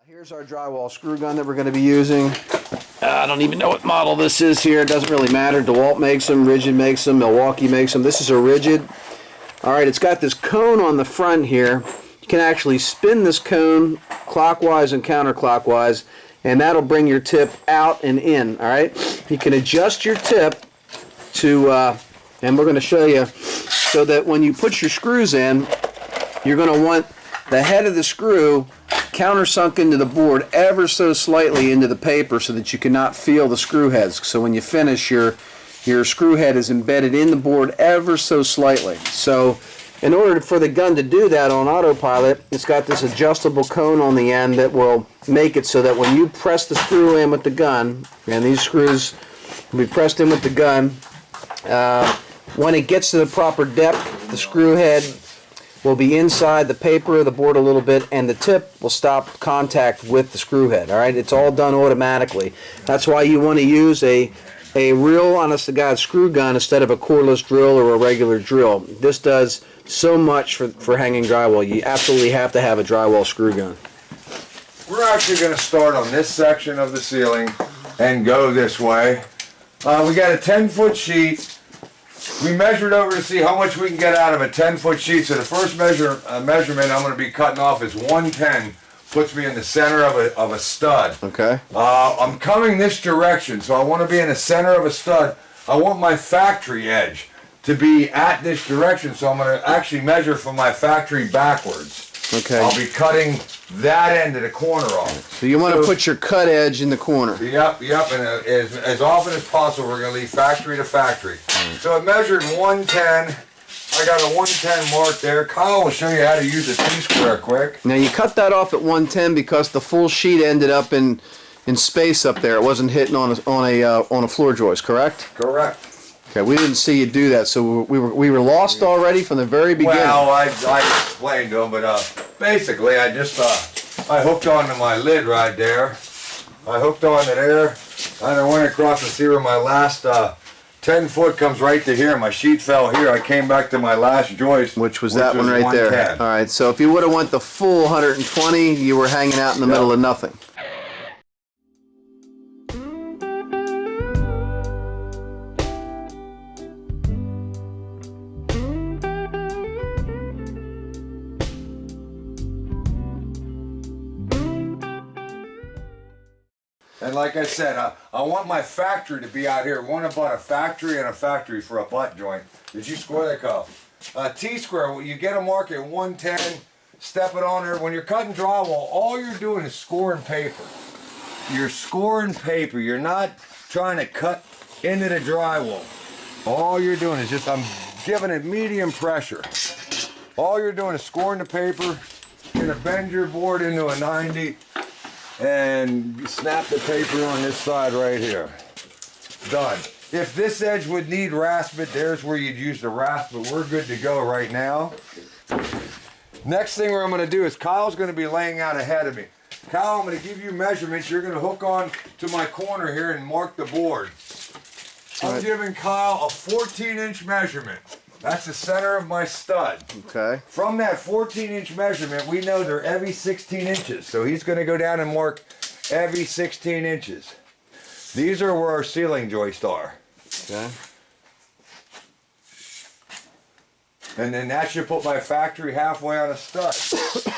Here's our drywall screw gun that we're going to be using. I don't even know what model this is here. It doesn't really matter. DeWalt makes them, Rigid makes them, Milwaukee makes them. This is a Rigid. Alright, it's got this cone on the front here. You can actually spin this cone clockwise and counterclockwise, and that'll bring your tip out and in. Alright, you can adjust your tip to, and we're going to show you, so that when you put your screws in, you're going to want the head of the screw countersunk into the board ever so slightly into the paper so that you cannot feel the screw heads. So when you finish, your screw head is embedded in the board ever so slightly. So in order for the gun to do that on autopilot, it's got this adjustable cone on the end that will make it so that when you press the screw in with the gun, and these screws will be pressed in with the gun, when it gets to the proper depth, the screw head will be inside the paper of the board a little bit, and the tip will stop contact with the screw head. All right, it's all done automatically. That's why you want to use a real, honest to God, screw gun instead of a cordless drill or a regular drill. This does so much for hanging drywall. You absolutely have to have a drywall screw gun. We're actually going to start on this section of the ceiling and go this way. We got a 10-foot sheet. We measured over to see how much we can get out of a 10-foot sheet. So the first measurement I'm going to be cutting off is 110. Puts me in the center of a stud. Okay. I'm coming this direction, so I want to be in the center of a stud. I want my factory edge to be at this direction, so I'm going to actually measure from my factory backwards. Okay. I'll be cutting that end of the corner off. So you want to put your cut edge in the corner. Yep, and as often as possible, we're going to leave factory to factory. So I measured 110. I got a 110 mark there. Kyle will show you how to use a T-square quick. Now you cut that off at 110 because the full sheet ended up in space up there. It wasn't hitting on a floor joist, correct? Correct. Okay, we didn't see you do that, so we were lost already from the very beginning. Well, I explained to him, but basically I just I hooked onto my lid right there. I hooked onto there, and I went across to see where my last 10 foot comes right to here. My sheet fell here. I came back to my last joist, which was that one right there. All right, so if you would have went the full 120, you were hanging out in the middle of nothing. And like I said, I want my factory to be out here. One about a factory and a factory for a butt joint. Did you square that, Kyle? T-square, you get a mark at 110, step it on there. When you're cutting drywall, all you're doing is scoring paper. You're scoring paper. You're not trying to cut into the drywall. All you're doing is just, I'm giving it medium pressure. All you're doing is scoring the paper. You're going to bend your board into a 90. And snap the paper on this side right here. Done. If this edge would need rasp it, there's where you'd use the rasp, but we're good to go right now. Next thing I'm going to do is Kyle's going to be laying out ahead of me. Kyle, I'm going to give you measurements. You're going to hook on to my corner here and mark the board. I'm giving Kyle a 14-inch measurement. That's the center of my stud. Okay. From that 14-inch measurement, we know they're every 16 inches. So he's going to go down and mark every 16 inches. These are where our ceiling joists are. Okay. And then that should put my factory halfway on a stud.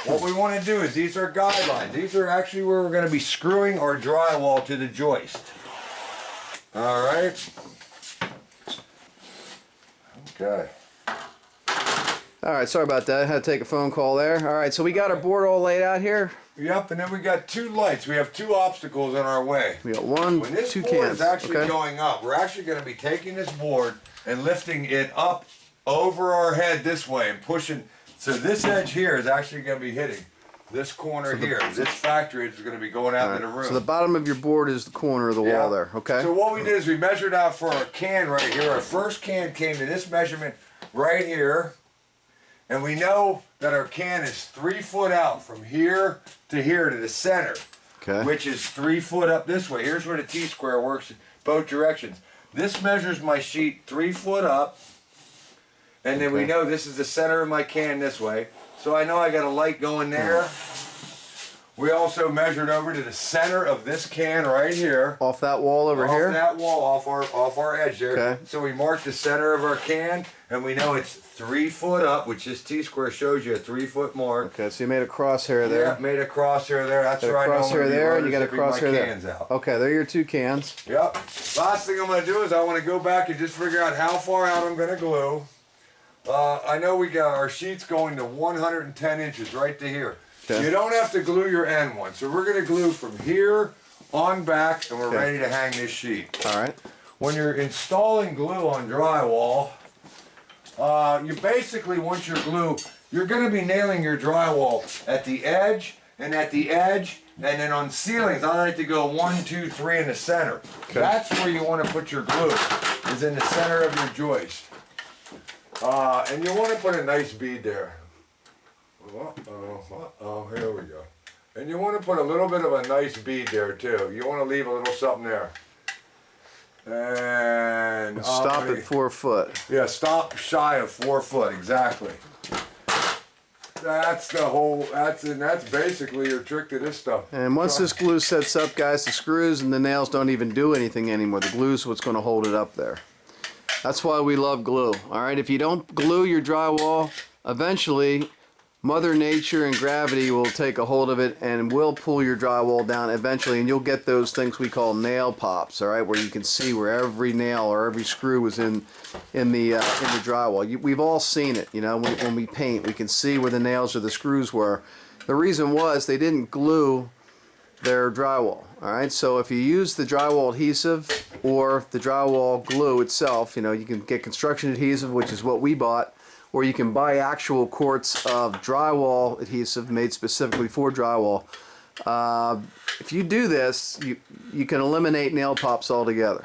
What we want to do is, these are guidelines. These are actually where we're going to be screwing our drywall to the joist. All right. Okay. All right, sorry about that. I had to take a phone call there. All right, so we got our board all laid out here. Yep, and then we got two lights. We have two obstacles in our way. We got one, when this two board cans. is actually okay. going up, we're actually going to be taking this board and lifting it up over our head this way and pushing. So this edge here is actually going to be hitting this corner here. This factory edge is going to be going out into the room. So the bottom of your board is the corner of the wall there, okay? So what we did is we measured out for our can right here. Our first can came to this measurement right here. And we know that our can is 3 foot out from here to the center. Okay. Which is 3 foot up this way. Here's where the T-square works both directions. This measures my sheet 3 foot up. And then we know this is the center of my can this way. So I know I got a light going there. We also measured over to the center of this can right here. Off that wall over Off here? that wall, off our edge there. Okay. So we marked the center of our can, and we know it's 3 foot up, which this T-square shows you a 3 foot mark. Okay, so you made a crosshair there. Yeah, made a crosshair there. That's Got a where I know I'm crosshair gonna be there, and you got a rotosiping my crosshair cans there. out. Okay, there are your 2 cans. Yep. Last thing I'm going to do is I want to go back and just figure out how far out I'm going to glue. I know we got our sheets going to 110 inches right to here. Okay. You don't have to glue your end one. So we're going to glue from here on back, and we're Okay. ready to hang this sheet. All right. When you're installing glue on drywall, you basically want your glue, you're going to be nailing your drywall at the edge, and then on ceilings, I like to go 1, 2, 3 in the center. Okay. That's where you want to put your glue, is in the center of your joist. And you want to put a nice bead there. Here we go. And you want to put a little bit of a nice bead there too. You want to leave a little something there. And Stop at 4 foot. yeah, stop shy of 4 foot, exactly. That's the whole, that's basically your trick to this stuff. And once this glue sets up, guys, the screws and the nails don't even do anything anymore. The glue is what's going to hold it up there. That's why we love glue. All right, if you don't glue your drywall, eventually Mother Nature and gravity will take a hold of it and will pull your drywall down eventually, and you'll get those things we call nail pops, all right, where you can see where every nail or every screw was in the drywall. We've all seen it, you know, when we paint, we can see where the nails or the screws were. The reason was they didn't glue their drywall, all right. So if you use the drywall adhesive or the drywall glue itself, you know, you can get construction adhesive, which is what we bought, or you can buy actual quarts of drywall adhesive made specifically for drywall. If you do this, you can eliminate nail pops altogether.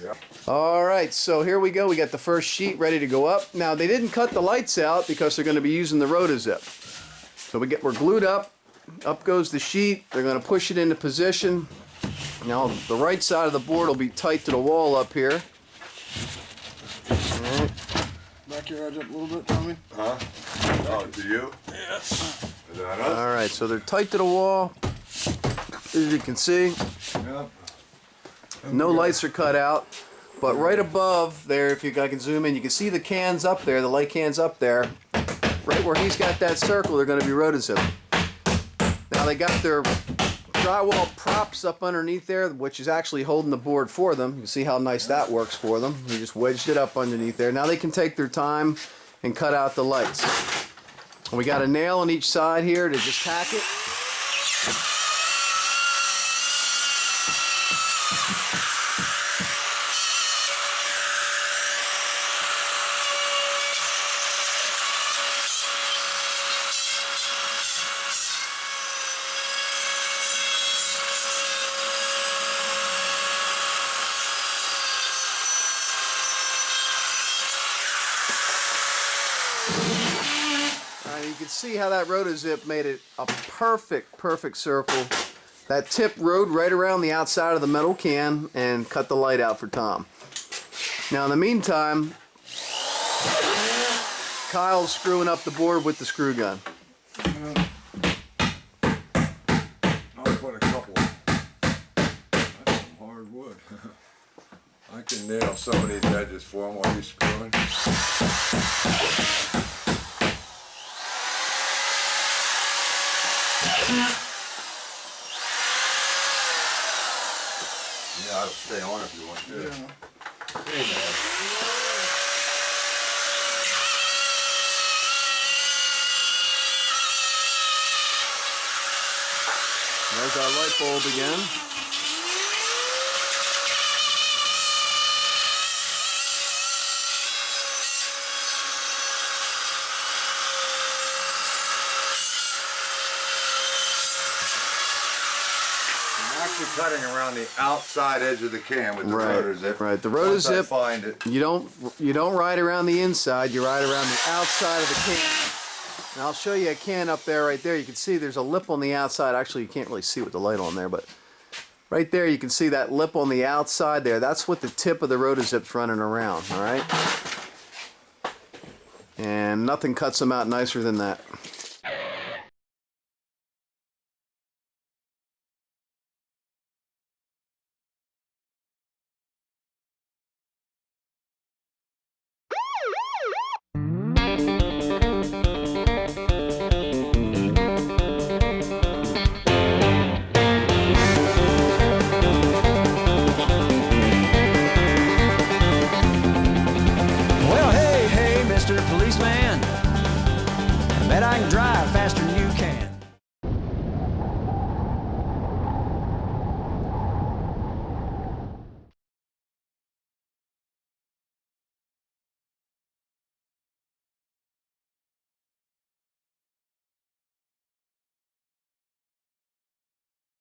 Yep. All right, so here we go. We got the first sheet ready to go up. Now they didn't cut the lights out because they're going to be using the rotozip. So we're glued up. Up goes the sheet. They're going to push it into position. Now the right side of the board will be tight to the wall up here. All right. Back your edge up a little bit, Tommy. Huh? Oh, to you? Yes. Is that us? All right, so they're tight to the wall. As you can see, Yep. no lights are cut out, but right above there, if I can zoom in, you can see the cans up there, the light cans up there. Right where he's got that circle, they're going to be rotozipping. Now they got their drywall props up underneath there, which is actually holding the board for them. You can see how nice that works for them. You just wedged it up underneath there. Now they can take their time and cut out the lights. And we got a nail on each side here to just tack it. You can see how that rotozip made it a perfect circle. That tip rode right around the outside of the metal can and cut the light out for Tom. Now in the meantime, Kyle's screwing up the board with the screw gun. I'll put a couple. That's some hard wood. I can nail some of these edges for him while he's screwing. Yeah, I'll stay on if you want to. Yeah. Hey, man. There's our light bulb again. I'm actually cutting around the outside edge of the can with the rotozip. Right. The Once I rotozip, find it. you don't ride around the inside, you ride around the outside of the can. And I'll show you a can up there, right there. You can see there's a lip on the outside. Actually, you can't really see with the light on there, but right there you can see that lip on the outside there. That's what the tip of the rotozip's running around, all right? And nothing cuts them out nicer than that.